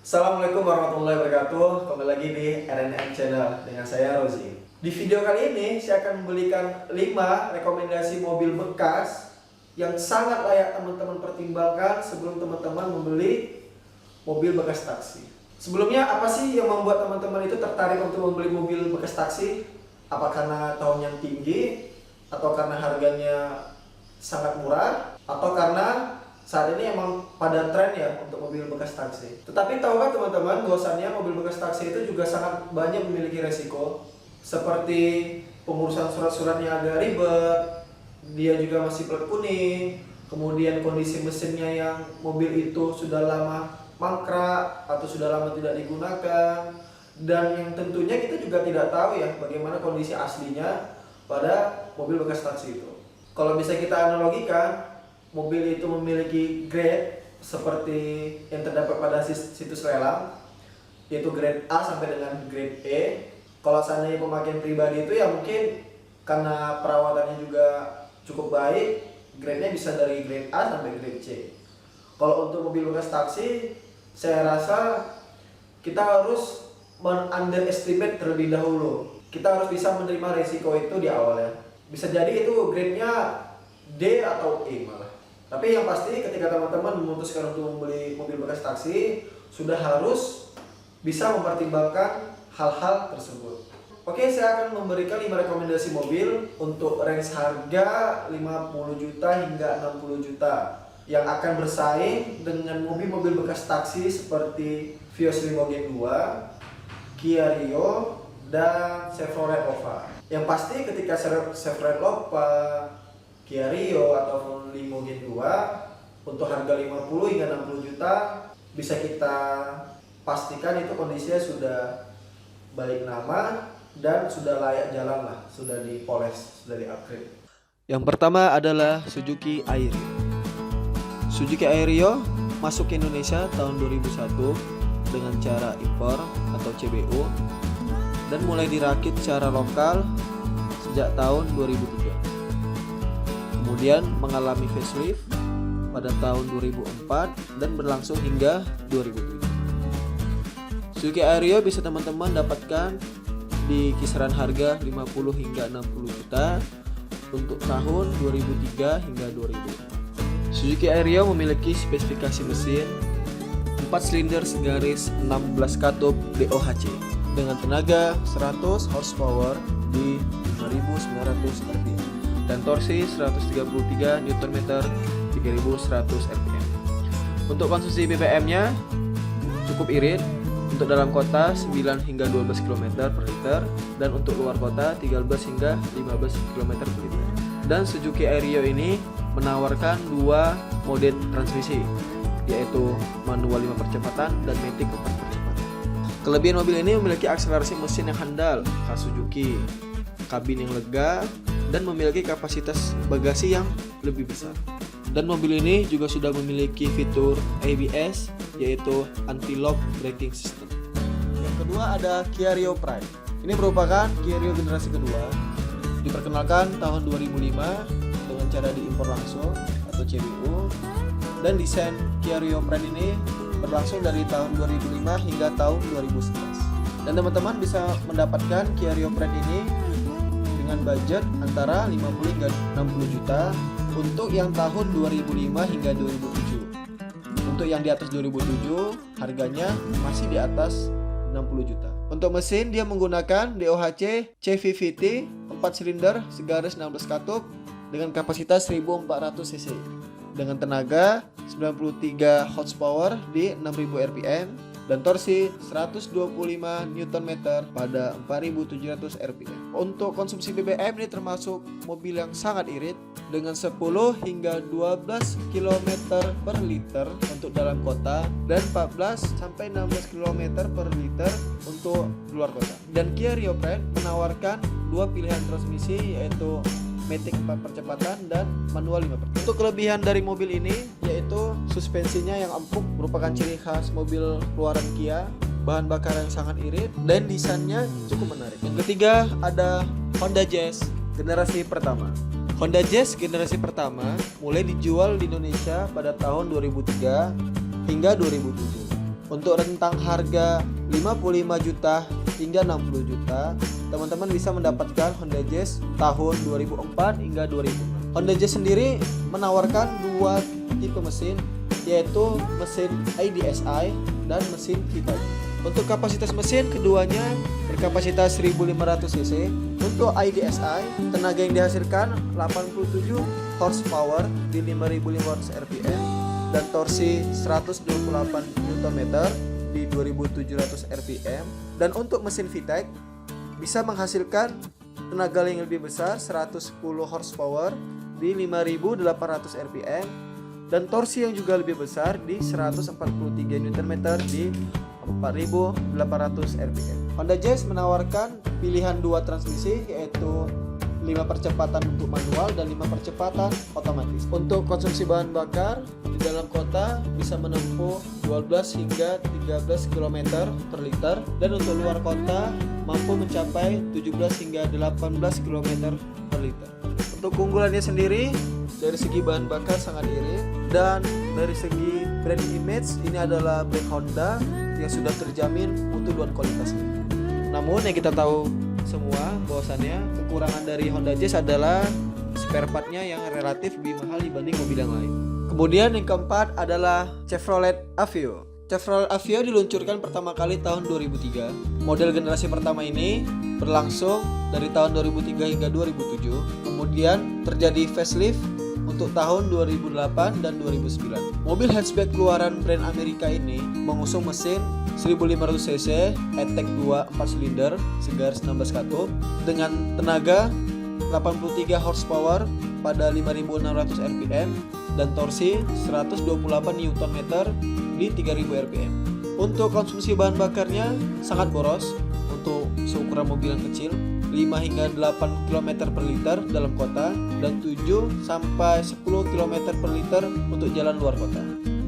Assalamualaikum warahmatullahi wabarakatuh. Kembali lagi di RNN Channel dengan saya Rozi. Di video kali ini saya akan memberikan 5 rekomendasi mobil bekas yang sangat layak teman-teman pertimbangkan sebelum teman-teman membeli mobil bekas taksi. Sebelumnya, apa sih yang membuat teman-teman itu tertarik untuk membeli mobil bekas taksi? Apa karena tahun yang tinggi, atau karena harganya sangat murah, atau karena saat ini emang pada tren ya untuk mobil bekas taksi. Tetapi tahukah teman-teman bahwasannya mobil bekas taksi itu juga sangat banyak memiliki resiko, seperti pengurusan surat-suratnya agak ribet, dia juga masih plat kuning, kemudian kondisi mesinnya yang mobil itu sudah lama mangkrak atau sudah lama tidak digunakan, dan yang tentunya kita juga tidak tahu ya bagaimana kondisi aslinya pada mobil bekas taksi itu. Kalau bisa kita analogikan, mobil itu memiliki grade seperti yang terdapat pada situs lelang, yaitu grade A sampai dengan grade E. Kalau seandainya pemakaian pribadi itu ya mungkin karena perawatannya juga cukup baik, grade-nya bisa dari grade A sampai grade C. Kalau untuk mobil bekas taksi, saya rasa kita harus underestimate terlebih dahulu. Kita harus bisa menerima resiko itu di awal ya. Bisa jadi itu grade-nya D atau E malah. Tapi yang pasti ketika teman-teman memutuskan untuk membeli mobil bekas taksi, sudah harus bisa mempertimbangkan hal-hal tersebut. Oke, saya akan memberikan 5 rekomendasi mobil untuk range harga 50 juta hingga 60 juta yang akan bersaing dengan mobil-mobil bekas taksi seperti Vios Limo Gen 2, Kia Rio, dan Chevrolet Nova. Yang pasti ketika Chevrolet Nova, Kia Rio ataupun Limo Gen 2 untuk harga 50 hingga 60 juta bisa kita pastikan itu kondisinya sudah balik nama dan sudah layak jalan lah, sudah dipoles, sudah di-upgrade. Yang pertama adalah Suzuki Airio. Suzuki Airio masuk ke Indonesia tahun 2001 dengan cara impor atau CBU dan mulai dirakit secara lokal sejak tahun 2003. Kemudian mengalami facelift pada tahun 2004 dan berlangsung hingga 2007. Suzuki Airio bisa teman-teman dapatkan di kisaran harga 50 hingga 60 juta untuk tahun 2003 hingga 2004. Suzuki Airio memiliki spesifikasi mesin 4 silinder segaris 16 katup DOHC dengan tenaga 100 horsepower di 5.900 rpm dan torsi 133 Nm 3.100 rpm. Untuk konsumsi BBM-nya cukup irit, untuk dalam kota 9 hingga 12 km per liter dan untuk luar kota 13 hingga 15 km per liter. Dan Suzuki Airio ini menawarkan 2 mode transmisi, yaitu manual 5 percepatan dan matic 4 percepatan. Kelebihan mobil ini memiliki akselerasi mesin yang handal khas Suzuki, kabin yang lega, dan memiliki kapasitas bagasi yang lebih besar. Dan mobil ini juga sudah memiliki fitur ABS, yaitu anti-lock braking system. Yang kedua ada Kia Rio Pride. Ini merupakan Kia Rio generasi kedua. Diperkenalkan tahun 2005 dengan cara diimpor langsung atau CBU. Dan desain Kia Rio Pride ini berlangsung dari tahun 2005 hingga tahun 2011. Dan teman-teman bisa mendapatkan Kia Rio Pride ini dengan budget antara 50 hingga 60 juta untuk yang tahun 2005 hingga 2007. Untuk yang di atas 2007 harganya masih di atas 60 juta. Untuk mesin dia menggunakan DOHC CVT 4 silinder segaris 16 katup dengan kapasitas 1400 cc dengan tenaga 93 horsepower di 6000 rpm dan torsi 125 Nm pada 4700 rpm. Untuk konsumsi BBM ini termasuk mobil yang sangat irit dengan 10 hingga 12 km per liter untuk dalam kota dan 14 sampai 16 km per liter untuk luar kota. Dan Kia Rio Pride menawarkan 2 pilihan transmisi, yaitu matic 4 percepatan dan manual 5 percepatan. Untuk kelebihan dari mobil ini yaitu suspensinya yang empuk, merupakan ciri khas mobil keluaran Kia, bahan bakar yang sangat irit, dan desainnya cukup menarik. Yang ketiga ada Honda Jazz generasi pertama. Honda Jazz generasi pertama mulai dijual di Indonesia pada tahun 2003 hingga 2007. Untuk rentang harga 55 juta hingga 60 juta, teman-teman bisa mendapatkan Honda Jazz tahun 2004 hingga 2006. Honda Jazz sendiri menawarkan dua tipe mesin, yaitu mesin IDSI dan mesin VTEC. Untuk kapasitas mesin, keduanya berkapasitas 1500 cc. Untuk IDSI, tenaga yang dihasilkan 87 horsepower di 5500 rpm dan torsi 128 Nm di 2700 rpm. Dan untuk mesin VTEC bisa menghasilkan tenaga yang lebih besar 110 horsepower di 5800 rpm dan torsi yang juga lebih besar di 143 Nm di 4800 rpm. Honda Jazz menawarkan pilihan dua transmisi, yaitu 5 percepatan untuk manual dan 5 percepatan otomatis. Untuk konsumsi bahan bakar di dalam kota bisa menempuh 12 hingga 13 km per liter, dan untuk luar kota mampu mencapai 17 hingga 18 km per liter. Untuk keunggulannya sendiri, dari segi bahan bakar sangat irit, dan dari segi brand image ini adalah brand Honda yang sudah terjamin mutu dan kualitasnya. Namun yang kita tahu semua bahwasannya kekurangan dari Honda Jazz adalah spare partnya yang relatif lebih mahal dibanding mobil yang lain. Kemudian yang keempat adalah Chevrolet Aveo. Chevrolet Aveo diluncurkan pertama kali tahun 2003. Model generasi pertama ini berlangsung dari tahun 2003 hingga 2007. Kemudian terjadi facelift untuk tahun 2008 dan 2009. Mobil hatchback keluaran brand Amerika ini mengusung mesin 1500 cc E-Tech 2 4 silinder segar 19 katup dengan tenaga 83 horsepower pada 5600 rpm dan torsi 128 Nm di 3000 rpm. Untuk konsumsi bahan bakarnya sangat boros untuk seukuran mobil yang kecil, 5 hingga 8 km per liter dalam kota dan 7 sampai 10 km per liter untuk jalan luar kota.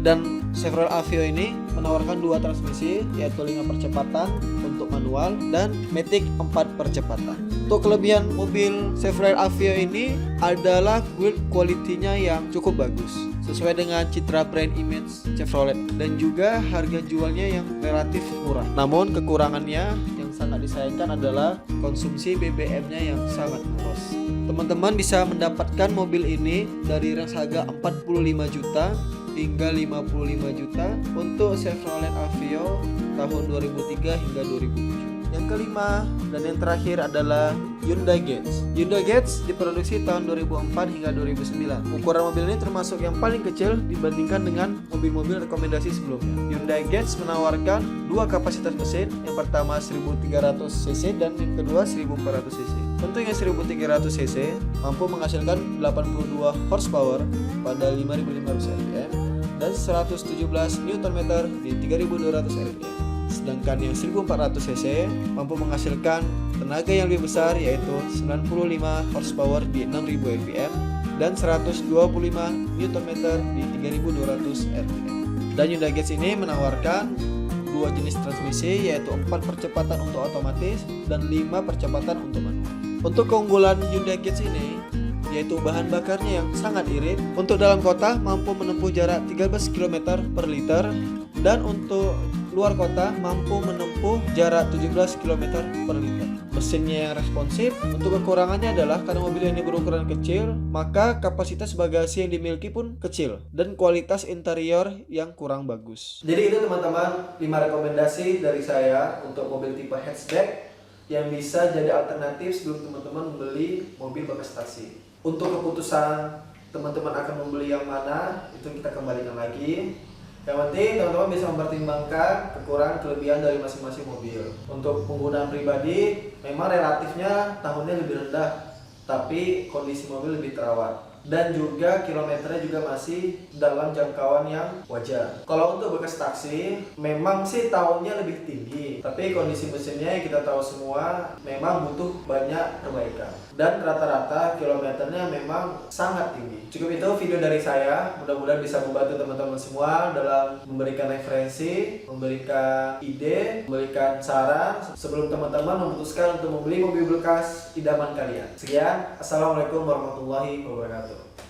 Dan Chevrolet Aveo ini menawarkan dua transmisi, yaitu 5 percepatan untuk manual dan Matic 4 percepatan. Untuk kelebihan mobil Chevrolet Aveo ini adalah build quality-nya yang cukup bagus, sesuai dengan citra brand image Chevrolet, dan juga harga jualnya yang relatif murah. Namun kekurangannya yang sangat disayangkan adalah konsumsi BBM-nya yang sangat boros. Teman-teman bisa mendapatkan mobil ini dari range harga 45 juta hingga 55 juta untuk Chevrolet Aveo tahun 2003 hingga 2007. Yang kelima dan yang terakhir adalah Hyundai Getz. Hyundai Getz diproduksi tahun 2004 hingga 2009. Ukuran mobil ini termasuk yang paling kecil dibandingkan dengan mobil-mobil rekomendasi sebelumnya. Hyundai Getz menawarkan dua kapasitas mesin, yang pertama 1300 cc dan yang kedua 1400 cc. Untuk yang 1300 cc mampu menghasilkan 82 horsepower pada 5500 rpm dan 117 Nm di 3200 rpm. Sedangkan yang 1400 cc mampu menghasilkan tenaga yang lebih besar, yaitu 95 horsepower di 6000 rpm dan 125 Nm di 3200 rpm. Dan Hyundai Getz ini menawarkan dua jenis transmisi, yaitu 4 percepatan untuk otomatis dan 5 percepatan untuk manual. Untuk keunggulan Hyundai Getz ini yaitu bahan bakarnya yang sangat irit. Untuk dalam kota mampu menempuh jarak 13 km per liter, dan untuk luar kota mampu menempuh jarak 17 km per liter. Mesinnya yang responsif. Untuk kekurangannya adalah karena mobil ini berukuran kecil, maka kapasitas bagasi yang dimiliki pun kecil dan kualitas interior yang kurang bagus. Jadi itu teman-teman 5 rekomendasi dari saya untuk mobil tipe hatchback yang bisa jadi alternatif sebelum teman-teman membeli mobil berprestasi. Untuk keputusan teman-teman akan membeli yang mana, itu kita kembalikan lagi. Yang penting teman-teman bisa mempertimbangkan kekurangan kelebihan dari masing-masing mobil. Untuk penggunaan pribadi memang relatifnya tahunnya lebih rendah, tapi kondisi mobil lebih terawat. Dan juga kilometernya juga masih dalam jangkauan yang wajar. Kalau untuk bekas taksi memang sih tahunnya lebih tinggi, tapi kondisi mesinnya yang kita tahu semua memang butuh banyak perbaikan. Dan rata-rata kilometernya memang sangat tinggi. Cukup itu video dari saya, mudah-mudahan bisa membantu teman-teman semua dalam memberikan referensi, memberikan ide, memberikan saran sebelum teman-teman memutuskan untuk membeli mobil bekas idaman kalian. Sekian, assalamualaikum warahmatullahi wabarakatuh.